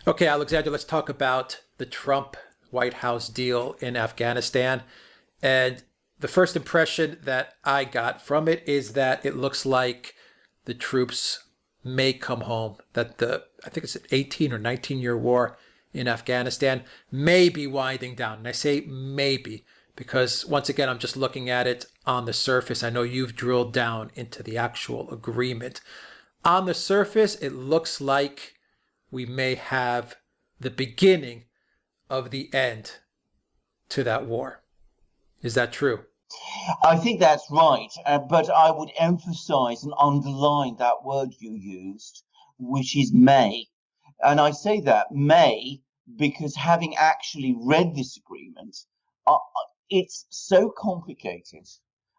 Okay, Alexander, let's talk about the Trump White House deal in Afghanistan. And the first impression that I got from it is that it looks like the troops may come home, that I think it's an 18 or 19-year war in Afghanistan may be winding down. And I say maybe because, once again, I'm just looking at it on the surface. I know you've drilled down into the actual agreement. On the surface, it looks like we may have the beginning of the end to that war. Is that true? I think that's right, but I would emphasize and underline that word you used, which is may. And I say that may because, having actually read this agreement, it's so complicated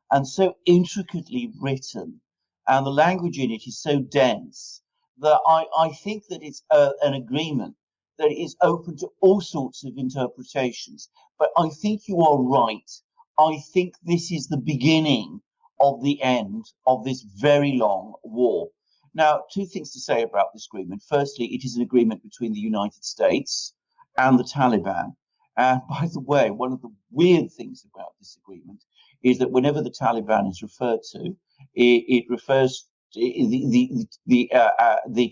and so intricately written, and the language in it is so dense that I think that it's an agreement that is open to all sorts of interpretations. But I think you are right. I think this is the beginning of the end of this very long war. Now, two things to say about this agreement. Firstly, it is an agreement between the United States and the Taliban. And by the way, one of the weird things about this agreement is that whenever the Taliban is referred to, it refers the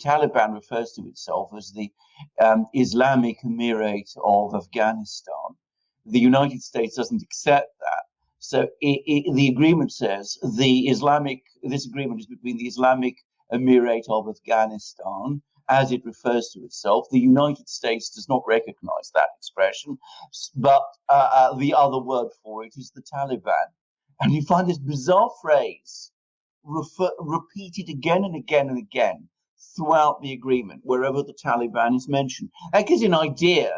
Taliban refers to itself as the Islamic Emirate of Afghanistan. The United States doesn't accept that. So the agreement says this agreement is between the Islamic Emirate of Afghanistan, as it refers to itself. The United States does not recognize that expression, but the other word for it is the Taliban. And you find this bizarre phrase repeated again and again and again throughout the agreement, wherever the Taliban is mentioned. That gives you an idea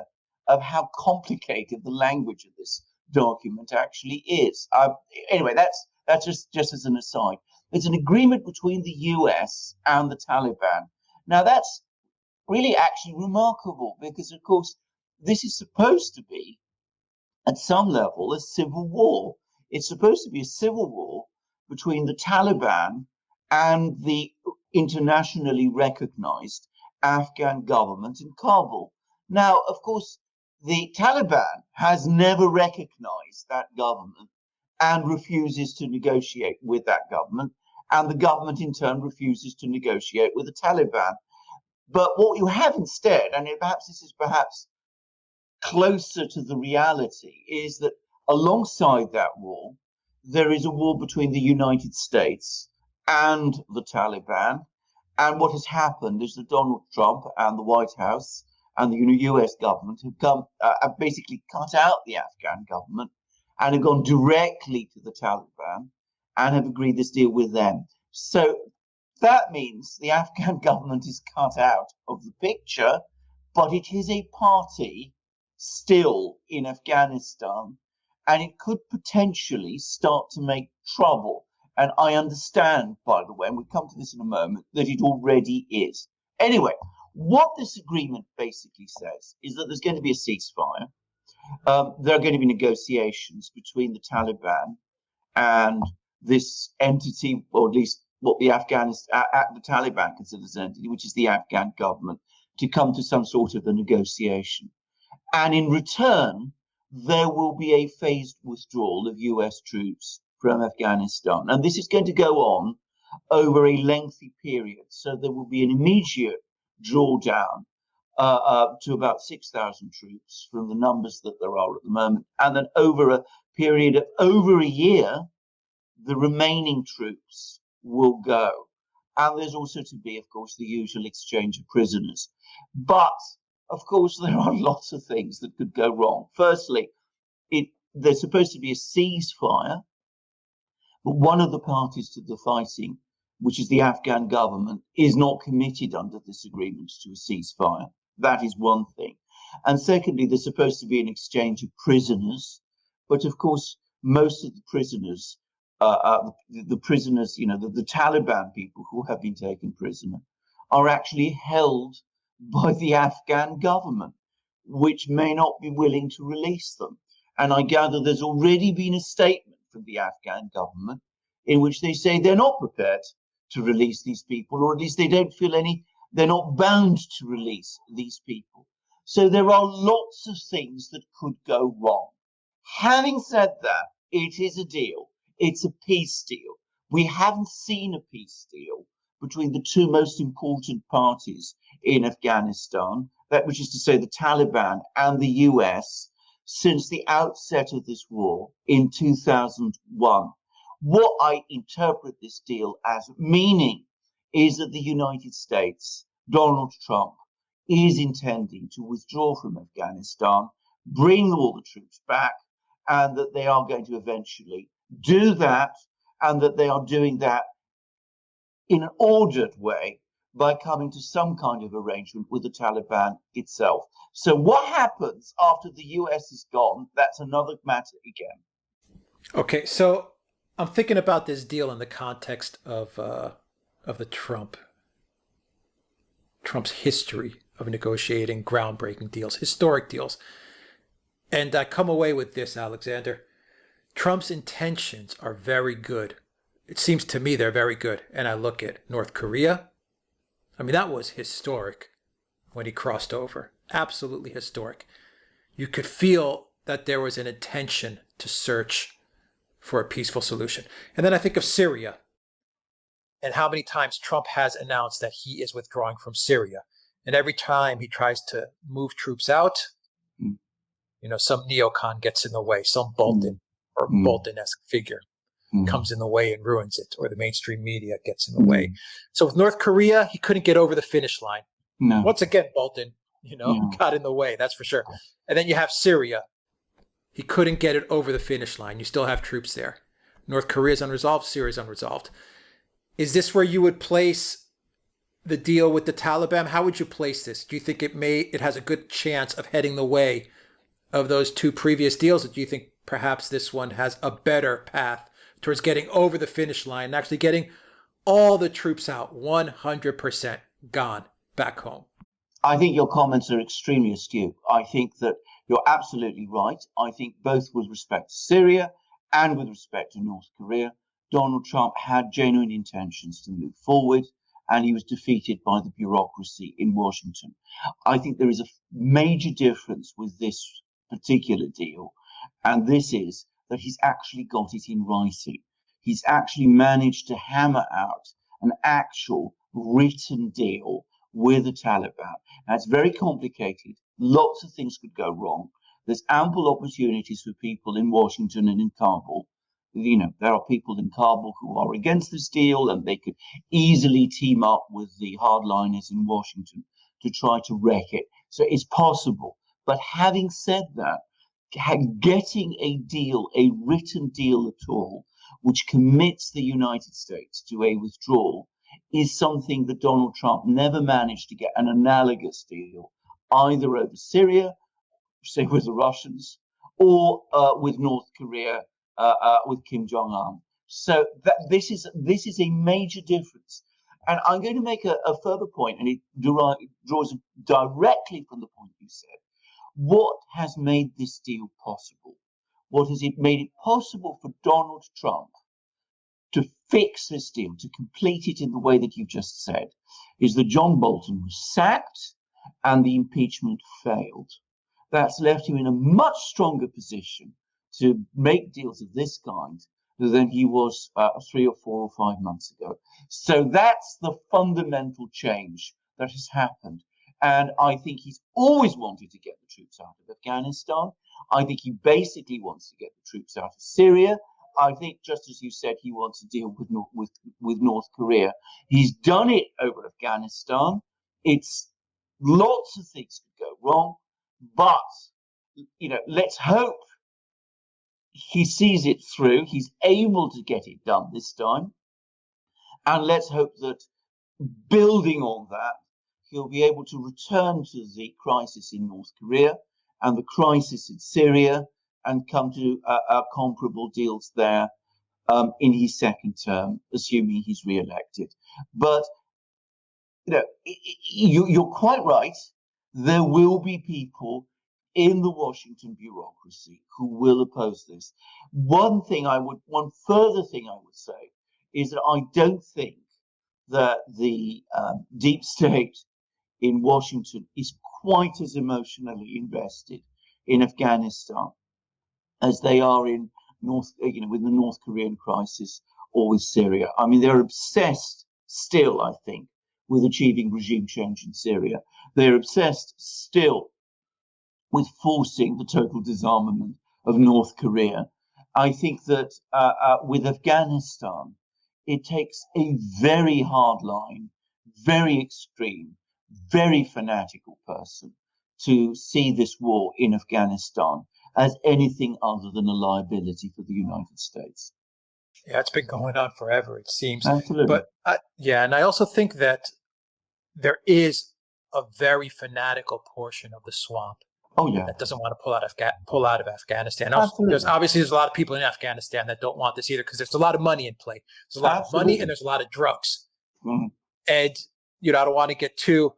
of how complicated the language of this document actually is. Anyway, that's just as an aside. There's an agreement between the US and the Taliban. Now, that's really actually remarkable because, of course, this is supposed to be, at some level, a civil war. It's supposed to be a civil war between the Taliban and the internationally recognized Afghan government in Kabul. Now, of course, the Taliban has never recognized that government and refuses to negotiate with that government, and the government in turn refuses to negotiate with the Taliban. But what you have instead, and perhaps this is perhaps closer to the reality, is that alongside that war, there is a war between the United States and the Taliban. And what has happened is that Donald Trump and the White House and the US government have basically cut out the Afghan government and have gone directly to the Taliban and have agreed this deal with them. So that means the Afghan government is cut out of the picture, but it is a party still in Afghanistan, and it could potentially start to make trouble. And I understand, by the way, and we'll come to this in a moment, that it already is. Anyway, what this agreement basically says is that there's going to be a ceasefire. There are going to be negotiations between the Taliban and this entity, or at least what the Taliban considers an entity, which is the Afghan government, to come to some sort of a negotiation. And in return, there will be a phased withdrawal of US troops from Afghanistan. And this is going to go on over a lengthy period. So there will be an immediate drawdown to about 6,000 troops from the numbers that there are at the moment. And then over a period of over a year, the remaining troops will go. And there's also to be, of course, the usual exchange of prisoners. But, of course, there are lots of things that could go wrong. Firstly, there's supposed to be a ceasefire, but one of the parties to the fighting, which is the Afghan government, is not committed under this agreement to a ceasefire. That is one thing. And secondly, there's supposed to be an exchange of prisoners. But, of course, most of the prisoners, the Taliban people who have been taken prisoner, are actually held by the Afghan government, which may not be willing to release them. And I gather there's already been a statement from the Afghan government in which they say they're not prepared to release these people, or at least they don't feel any They're not bound to release these people. So there are lots of things that could go wrong. Having said that, it is a deal. It's a peace deal. We haven't seen a peace deal between the two most important parties in Afghanistan, that which is to say the Taliban and the US, since the outset of this war in 2001. What I interpret this deal as meaning is that the United States, Donald Trump, is intending to withdraw from Afghanistan, bring all the troops back, and that they are going to eventually do that, and that they are doing that in an ordered way by coming to some kind of arrangement with the Taliban itself. So what happens after the US is gone, that's another matter again. Okay, so I'm thinking about this deal in the context of the Trump's history of negotiating groundbreaking deals, historic deals. And I come away with this, Alexander. Trump's intentions are very good. It seems to me they're very good. And I look at North Korea. I mean, that was historic when he crossed over. Absolutely historic. You could feel that there was an intention to search for a peaceful solution. And then I think of Syria and how many times Trump has announced that he is withdrawing from Syria. And every time he tries to move troops out, some neocon gets in the way, some Bolton or Bolton-esque figure comes in the way and ruins it, or the mainstream media gets in the way. So with North Korea, he couldn't get over the finish line. No. Once again, Bolton, got in the way, that's for sure. And then you have Syria. He couldn't get it over the finish line. You still have troops there. North Korea is unresolved, Syria is unresolved. Is this where you would place the deal with the Taliban? How would you place this? Do you think it has a good chance of heading the way of those two previous deals? Or do you think perhaps this one has a better path towards getting over the finish line and actually getting all the troops out, 100% gone back home? I think your comments are extremely astute. I think that you're absolutely right. I think both with respect to Syria and with respect to North Korea, Donald Trump had genuine intentions to move forward, and he was defeated by the bureaucracy in Washington. I think there is a major difference with this particular deal, and this is that he's actually got it in writing. He's actually managed to hammer out an actual written deal with the Taliban. Now, it's very complicated. Lots of things could go wrong. There's ample opportunities for people in Washington and in Kabul. There are people in Kabul who are against this deal, and they could easily team up with the hardliners in Washington to try to wreck it. So it's possible. But having said that, getting a deal, a written deal at all, which commits the United States to a withdrawal, is something that Donald Trump never managed to get an analogous deal, either over Syria, say with the Russians, or with North Korea, with Kim Jong-un. So this is a major difference. And I'm going to make a further point, and it draws directly from the point you said. What has made this deal possible? What has it made it possible for Donald Trump to fix this deal, to complete it in the way that you just said, is that John Bolton was sacked and the impeachment failed. That's left him in a much stronger position to make deals of this kind than he was 3 or 4 or 5 months ago. So that's the fundamental change that has happened. And I think he's always wanted to get the troops out of Afghanistan. I think he basically wants to get the troops out of Syria. I think, just as you said, he wants to deal with North Korea. He's done it over Afghanistan. It's lots of things could go wrong, but let's hope he sees it through. He's able to get it done this time, and let's hope that building on that, he'll be able to return to the crisis in North Korea and the crisis in Syria and come to comparable deals there in his second term, assuming he's re-elected. But you're quite right. There will be people in the Washington bureaucracy who will oppose this. One further thing I would say is that I don't think that the deep state in Washington is quite as emotionally invested in Afghanistan as they are in with the North Korean crisis or with Syria. I mean, they're obsessed still, I think, with achieving regime change in Syria. They're obsessed still with forcing the total disarmament of North Korea. I think that with Afghanistan, it takes a very hard line, very extreme, very fanatical person to see this war in Afghanistan as anything other than a liability for the United States. Yeah, it's been going on forever, it seems. Absolutely. But and I also think that there is a very fanatical portion of the swamp that doesn't want to pull out of Afghanistan. There's a lot of people in Afghanistan that don't want this either because there's a lot of money in play. There's a lot of money and there's a lot of drugs. Mm-hmm. And I don't want to get too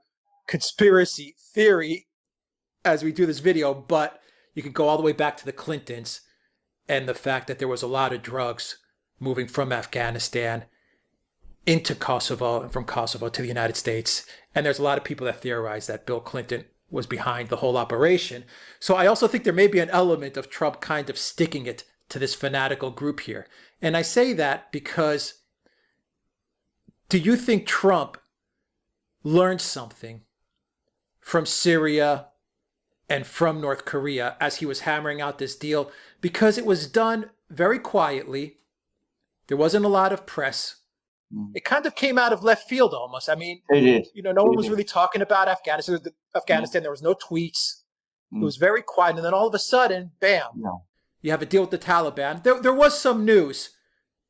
conspiracy theory as we do this video, but you could go all the way back to the Clintons and the fact that there was a lot of drugs moving from Afghanistan into Kosovo and from Kosovo to the United States. And there's a lot of people that theorize that Bill Clinton was behind the whole operation. So I also think there may be an element of Trump kind of sticking it to this fanatical group here. And I say that because do you think Trump learned something from Syria and from North Korea as he was hammering out this deal? Because it was done very quietly. There wasn't a lot of press. It kind of came out of left field almost. I mean, it did. No one was really talking about Afghanistan. There was no tweets. It was very quiet. And then all of a sudden, bam, you have a deal with the Taliban. There was some news,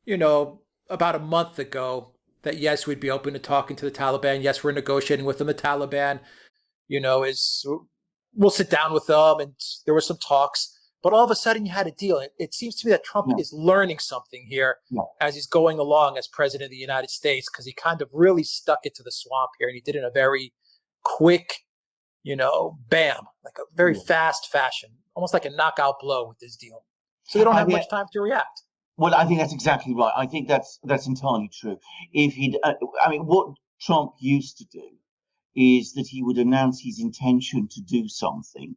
about a month ago that, yes, we'd be open to talking to the Taliban. Yes, we're negotiating with them. The Taliban, we'll sit down with them. And there were some talks. But all of a sudden, you had a deal. It seems to me that Trump is learning something here as he's going along as president of the United States, because he kind of really stuck it to the swamp here. And he did it in a very quick, bam, like a very fast fashion, almost like a knockout blow with this deal. So they don't have much time to react. Well, I think that's exactly right. I think that's entirely true. If what Trump used to do is that he would announce his intention to do something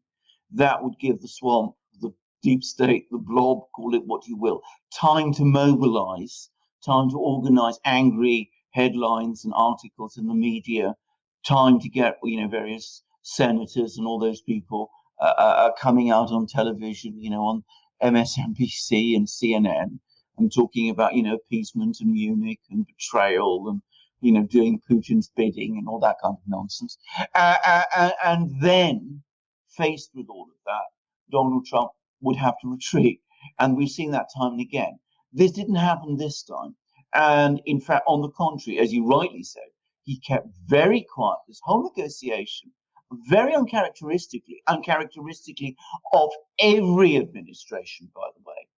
that would give the swamp, the deep state, the blob, call it what you will, time to mobilize, time to organize angry headlines and articles in the media, time to get various senators and all those people coming out on television, on MSNBC and CNN and talking about appeasement and Munich and betrayal and doing Putin's bidding and all that kind of nonsense, and then faced with all of that, Donald Trump would have to retreat. And we've seen that time and again. This didn't happen this time. And in fact, on the contrary, as you rightly said, he kept very quiet. This whole negotiation, very uncharacteristically of every administration, by the way,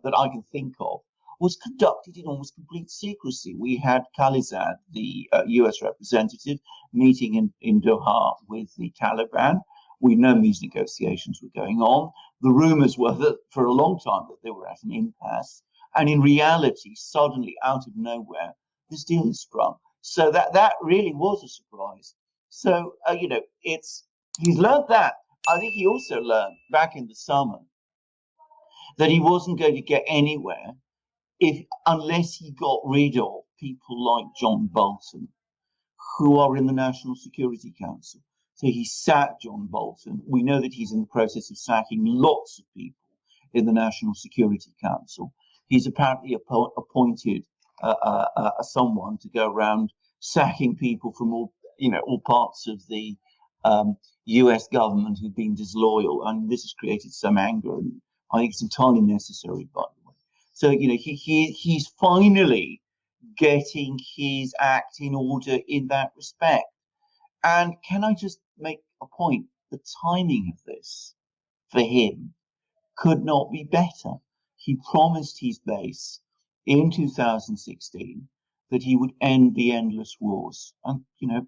that I can think of, was conducted in almost complete secrecy. We had Khalizad, the US representative, meeting in Doha with the Taliban. We'd known these negotiations were going on. The rumors were that for a long time that they were at an impasse. And in reality, suddenly out of nowhere, this deal is sprung. So that really was a surprise. So, he's learned that. I think he also learned back in the summer that he wasn't going to get anywhere unless he got rid of people like John Bolton, who are in the National Security Council. So he sacked John Bolton. We know that he's in the process of sacking lots of people in the National Security Council. He's apparently appointed someone to go around sacking people from all parts of the US government who've been disloyal. And this has created some anger, and I think it's entirely necessary, by the way. So, he's finally getting his act in order in that respect. And can I just make a point? The timing of this for him could not be better. He promised his base in 2016 that he would end the endless wars. And,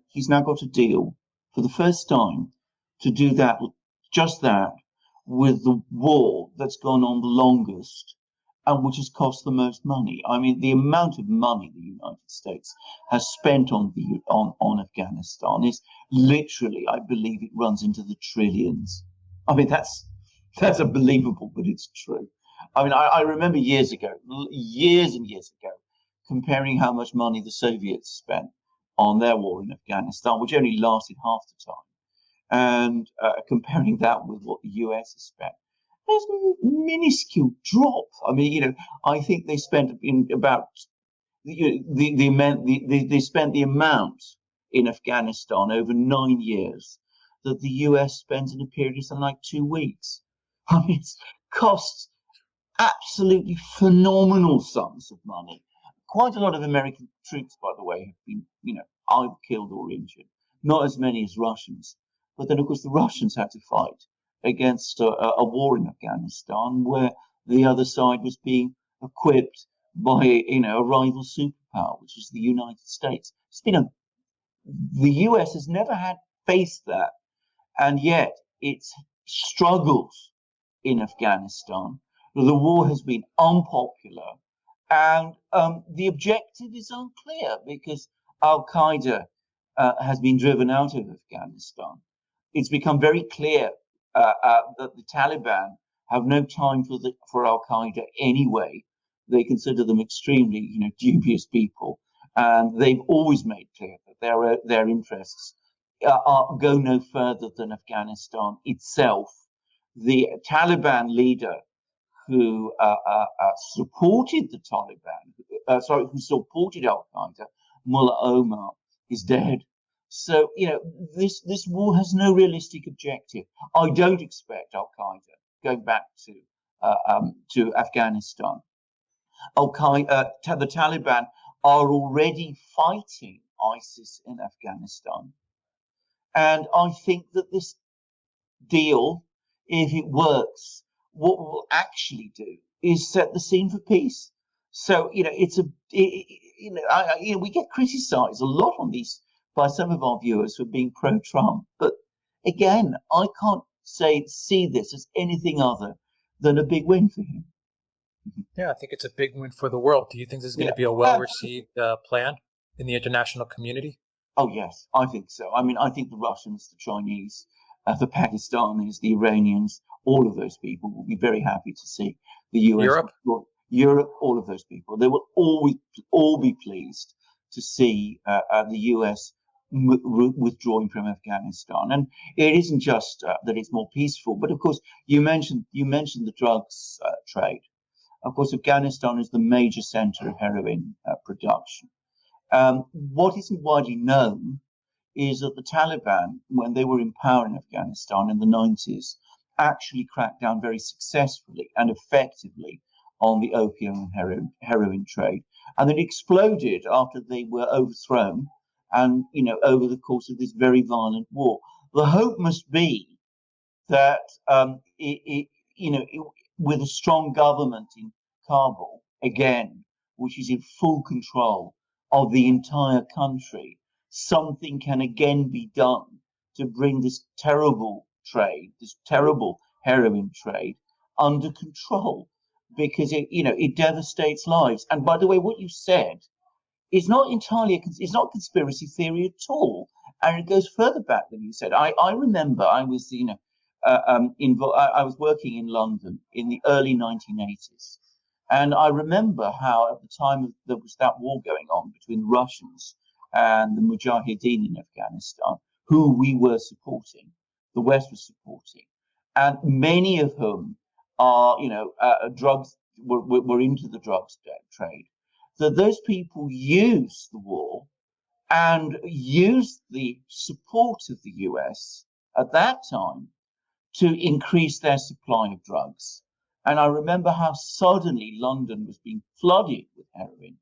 he's now got a deal for the first time to do that, just that, with the war that's gone on the longest and which has cost the most money. I mean, the amount of money the United States has spent on Afghanistan is literally, I believe, it runs into the trillions. I mean, that's unbelievable, but it's true. I mean, I remember years and years ago, comparing how much money the Soviets spent on their war in Afghanistan, which only lasted half the time, and comparing that with what the US has spent. There's a minuscule drop. I mean, I think they spent about they spent the amount in Afghanistan over 9 years that the US spends in a period of something like 2 weeks. I mean, it's costs absolutely phenomenal sums of money. Quite a lot of American troops, by the way, have been, either killed or injured. Not as many as Russians. But then, of course, the Russians had to fight against a war in Afghanistan where the other side was being equipped by, a rival superpower, which was the United States. The US has never had faced that, and yet its struggles in Afghanistan. The war has been unpopular, and the objective is unclear because Al-Qaeda has been driven out of Afghanistan. It's become very clear that the Taliban have no time for Al-Qaeda anyway. They consider them extremely, dubious people, and they've always made clear that their interests go no further than Afghanistan itself. The Taliban leader who supported the Taliban, who supported Al-Qaeda, Mullah Omar, is dead. So, this war has no realistic objective. I don't expect Al-Qaeda going back to Afghanistan. The Taliban are already fighting ISIS in Afghanistan. And I think that this deal, if it works, what we'll actually do is set the scene for peace. So, we get criticized a lot on these by some of our viewers for being pro-Trump. But again, I can't see this as anything other than a big win for him. Yeah, I think it's a big win for the world. Do you think this is going to be a well-received plan in the international community? Oh, yes, I think so. I mean, I think the Russians, the Chinese, the Pakistanis, the Iranians, all of those people will be very happy to see the US. Europe, all of those people. They will all be pleased to see the US withdrawing from Afghanistan. And it isn't just that it's more peaceful, but of course, you mentioned the drugs trade. Of course, Afghanistan is the major center of heroin production. What isn't widely known is that the Taliban, when they were in power in Afghanistan in the 90s, actually cracked down very successfully and effectively on the opium and heroin trade. And then exploded after they were overthrown and, over the course of this very violent war. The hope must be that, with a strong government in Kabul, again, which is in full control of the entire country, something can again be done to bring this terrible trade, this terrible heroin trade, under control, because it devastates lives. And by the way, what you said is not it's not conspiracy theory at all, and it goes further back than you said. I remember I was I was working in London in the early 1980s, and I remember how at the time there was that war going on between the Russians and the Mujahideen in Afghanistan, who we were supporting, the West was supporting, and many of whom are, drugs were into the drugs trade. That those people used the war and used the support of the US at that time to increase their supply of drugs. And I remember how suddenly London was being flooded with heroin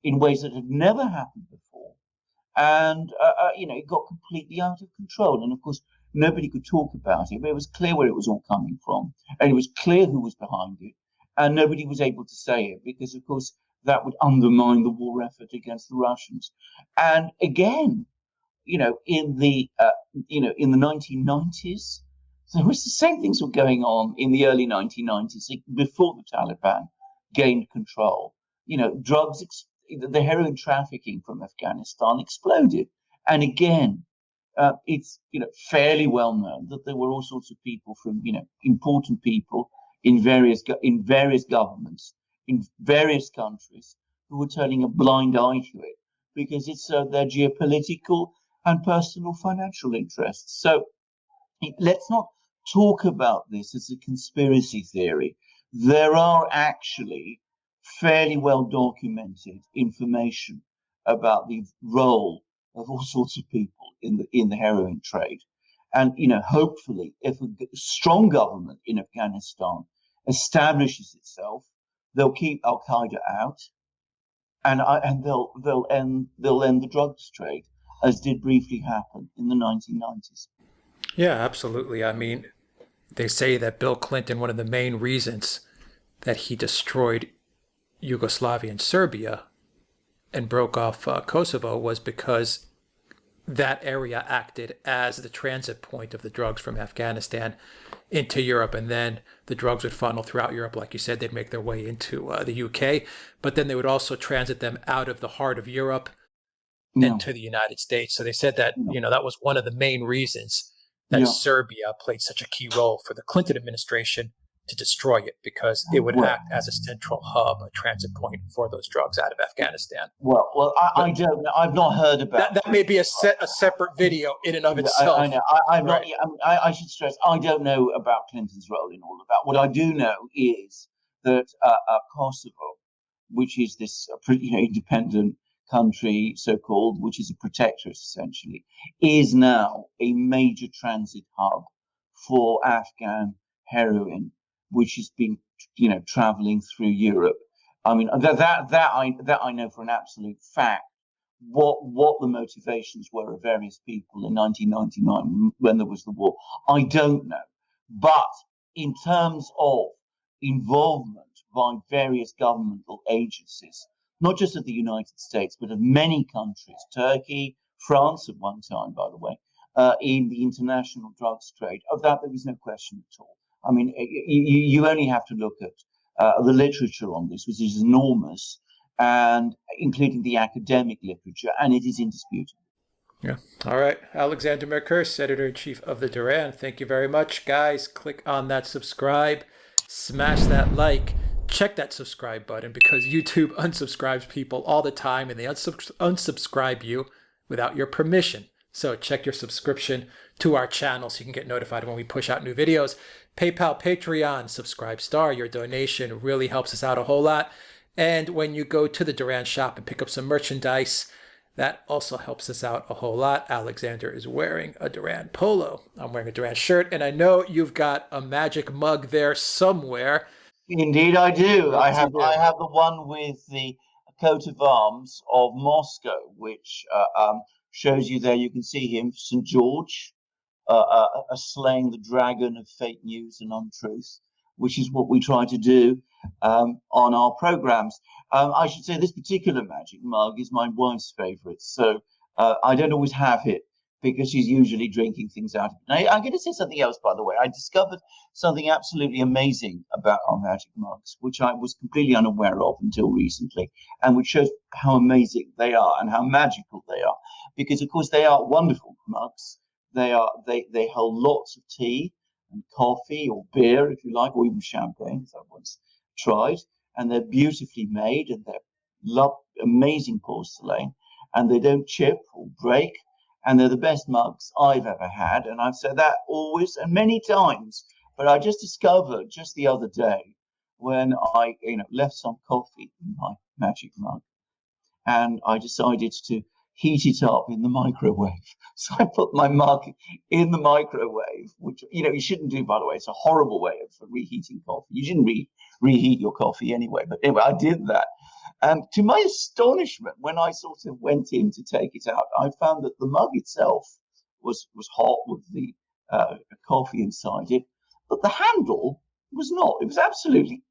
in ways that had never happened before. And, it got completely out of control. And of course, nobody could talk about it, but it was clear where it was all coming from. And it was clear who was behind it. And nobody was able to say it because, of course, that would undermine the war effort against the Russians. And again, in the 1990s, there was the same things were going on in the early 1990s before the Taliban. gained control, the heroin trafficking from Afghanistan exploded. And again, it's fairly well known that there were all sorts of people from important people in various governments in various countries who were turning a blind eye to it because it served their geopolitical and personal financial interests. So let's not talk about this as a conspiracy theory. There are actually fairly well documented information about the role of all sorts of people in the heroin trade. And hopefully, if a strong government in Afghanistan establishes itself, they'll keep Al Qaeda out, and they'll end the drugs trade, as did briefly happen in the 1990s. Yeah, absolutely. I mean, they say that Bill Clinton, one of the main reasons that he destroyed Yugoslavia and Serbia and broke off Kosovo was because that area acted as the transit point of the drugs from Afghanistan into Europe. And then the drugs would funnel throughout Europe. Like you said, they'd make their way into the UK, but then they would also transit them out of the heart of Europe into the United States. So they said that, that was one of the main reasons that Serbia played such a key role for the Clinton administration to destroy it, because it would act as a central hub, a transit point for those drugs out of Afghanistan. I don't know. I've not heard about that. May be a separate video in and of itself. I know. I should stress, I don't know about Clinton's role in all of that. What I do know is that Kosovo, which is this pretty independent country, so-called, which is a protectorate essentially, is now a major transit hub for Afghan heroin, which has been, traveling through Europe. I mean, that I know for an absolute fact. What the motivations were of various people in 1999 when there was the war, I don't know. But in terms of involvement by various governmental agencies, not just of the United States, but of many countries, Turkey, France at one time, by the way, in the international drugs trade, of that there is no question at all. I mean, you only have to look at the literature on this, which is enormous, and including the academic literature, and it is indisputable. Yeah. All right. Alexander Mercouris, Editor-in-Chief of the Duran. Thank you very much, guys. Click on that subscribe, smash that like, check that subscribe button, because YouTube unsubscribes people all the time, and they unsubscribe you without your permission. So check your subscription to our channel so you can get notified when we push out new videos. PayPal, Patreon, Subscribe Star. Your donation really helps us out a whole lot. And when you go to the Duran shop and pick up some merchandise, that also helps us out a whole lot. Alexander is wearing a Duran polo. I'm wearing a Duran shirt. And I know you've got a magic mug there somewhere. Indeed, I do. I have the one with the coat of arms of Moscow, which shows you there. You can see him, St. George, slaying the dragon of fake news and untruth, which is what we try to do on our programs. I should say this particular magic mug is my wife's favorite, so I don't always have it because she's usually drinking things out of it. Now, I'm going to say something else, by the way. I discovered something absolutely amazing about our magic mugs, which I was completely unaware of until recently, and which shows how amazing they are and how magical they are. Because, of course, they are wonderful mugs. They hold lots of tea and coffee or beer, if you like, or even champagne, as I once tried. And they're beautifully made, and they're amazing porcelain, and they don't chip or break. And they're the best mugs I've ever had. And I've said that always and many times. But I just discovered just the other day when I left some coffee in my magic mug, and I decided to heat it up in the microwave. So I put my mug in the microwave, which you shouldn't do, by the way. It's a horrible way of reheating coffee. You shouldn't reheat your coffee anyway. But anyway, I did that. And to my astonishment, when I sort of went in to take it out, I found that the mug itself was hot with the coffee inside it, but the handle was not. It was absolutely,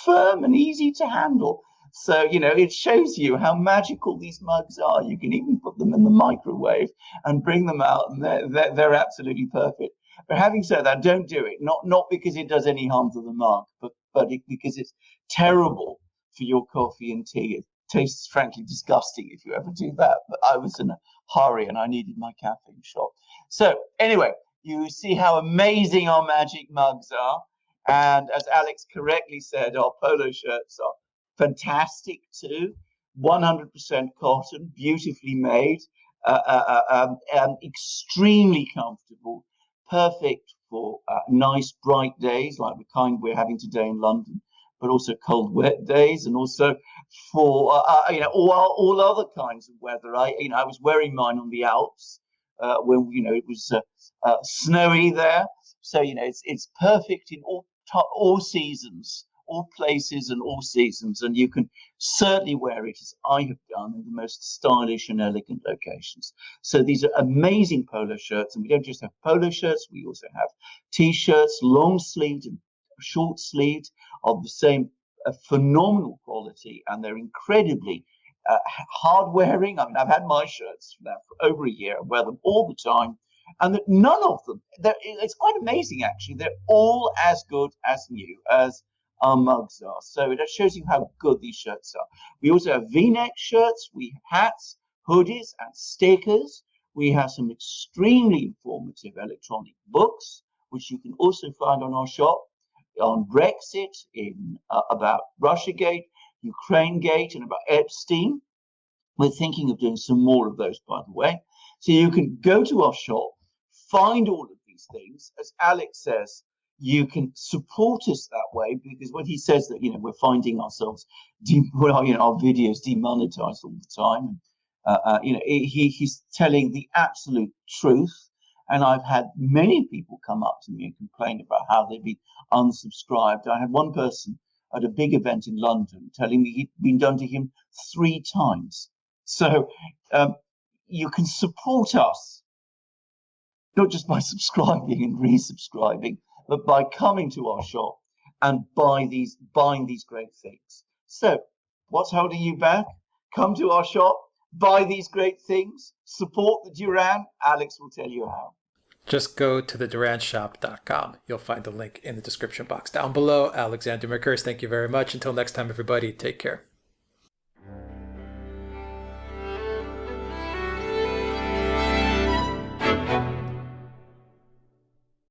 firm and easy to handle. So, it shows you how magical these mugs are. You can even put them in the microwave and bring them out, and they're absolutely perfect. But having said that, don't do it. Not because it does any harm to the mug, but but because it's terrible for your coffee and tea. It tastes frankly disgusting if you ever do that. But I was in a hurry and I needed my caffeine shot. So anyway, you see how amazing our magic mugs are. And as Alex correctly said, our polo shirts are fantastic too. 100% cotton, beautifully made, extremely comfortable, perfect for nice bright days like the kind we're having today in London, but also cold wet days, and also for all other kinds of weather. I was wearing mine on the Alps when it was snowy there, so it's perfect in all seasons, all places and all seasons, and you can certainly wear it as I have done in the most stylish and elegant locations. So these are amazing polo shirts, and we don't just have polo shirts, we also have t-shirts, long sleeved and short sleeved, of the same phenomenal quality, and they're incredibly hard wearing. I mean, I've had my shirts now for over a year. I wear them all the time, and that none of them, it's quite amazing actually, they're all as good as new as our mugs are. So that shows you how good these shirts are. We also have v-neck shirts, we have hats, hoodies and stickers. We have some extremely informative electronic books, which you can also find on our shop, on Brexit, about Russiagate, Ukrainegate, and about Epstein. We're thinking of doing some more of those, by the way. So you can go to our shop, find all of these things. As Alex says, you can support us that way, because when he says that we're finding ourselves our videos demonetized all the time, he's telling the absolute truth. And I've had many people come up to me and complain about how they've been unsubscribed. I had one person at a big event in London telling me he'd been done to him 3 times. So you can support us, not just by subscribing and resubscribing, but by coming to our shop and buying these great things. So what's holding you back? Come to our shop, buy these great things, support the Duran. Alex will tell you how. Just go to theduranshop.com. You'll find the link in the description box down below. Alexander Mercouris, thank you very much. Until next time, everybody, take care.